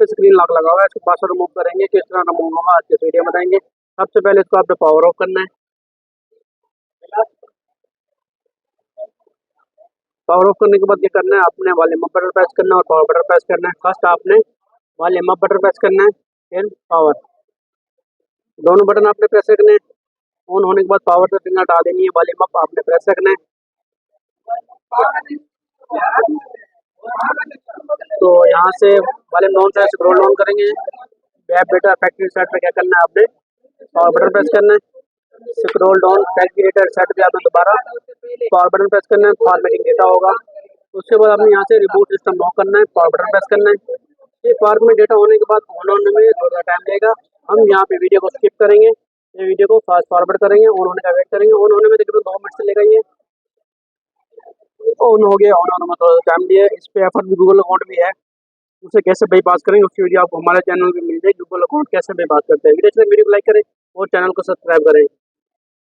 पे screen lock लगा हुआ है, इसको पासवर्ड रिमूव करेंगे, किस तरह रिमूव होगा आज के वीडियो में बताएंगे। सबसे पहले इसको आपने पावर ऑफ करना है। पावर ऑफ करने के बाद ये करना है, आपने वॉल्यूम अप बटन प्रेस करना है और पावर बटन प्रेस करना है। फर्स्ट आपने वॉल्यूम अप बटन प्रेस करना है, फिर पावर, दोनों बटन आपने प्रेस रखने हैं। ऑन होने के बाद पावर से फिंगर हटा देनी है, वॉल्यूम अप आपने प्रेस रखना है। तो यहाँ से वॉल्यूम डाउन से स्क्रॉल डाउन करेंगे, वेब बेटा फैक्ट्री सेट पे क्या करना है, आपने पावर बटन प्रेस करना है, स्क्रॉल डाउन फैक्ट्री सेट पे आपने दोबारा पावर बटन प्रेस करना है, फॉर्मेटिंग डेटा होगा। उसके बाद आपने यहाँ से रिबूट सिस्टम लॉक करना है, पावर बटन प्रेस करना है। ये फॉर्मेट डेटा होने के बाद ऑन होने में थोड़ा टाइम लेगा। हम यहाँ पे वीडियो को स्किप करेंगे, ये वीडियो को फास्ट फॉरवर्ड करेंगे, ऑन होने का वेट करेंगे। ऑन होने में तकरीबन 2 मिनट से लेगा, ये ऑन हो गया। ऑन होने में थोड़ा टाइम दिया। इस पे एफर भी गूगल अकाउंट भी है, उसे कैसे बाईपास करेंगे उसकी वीडियो आपको हमारे चैनल पे मिल जाएगी। गूगल अकाउंट कैसे बाईपास करते हैं। वीडियो को लाइक करें और चैनल को सब्सक्राइब करें।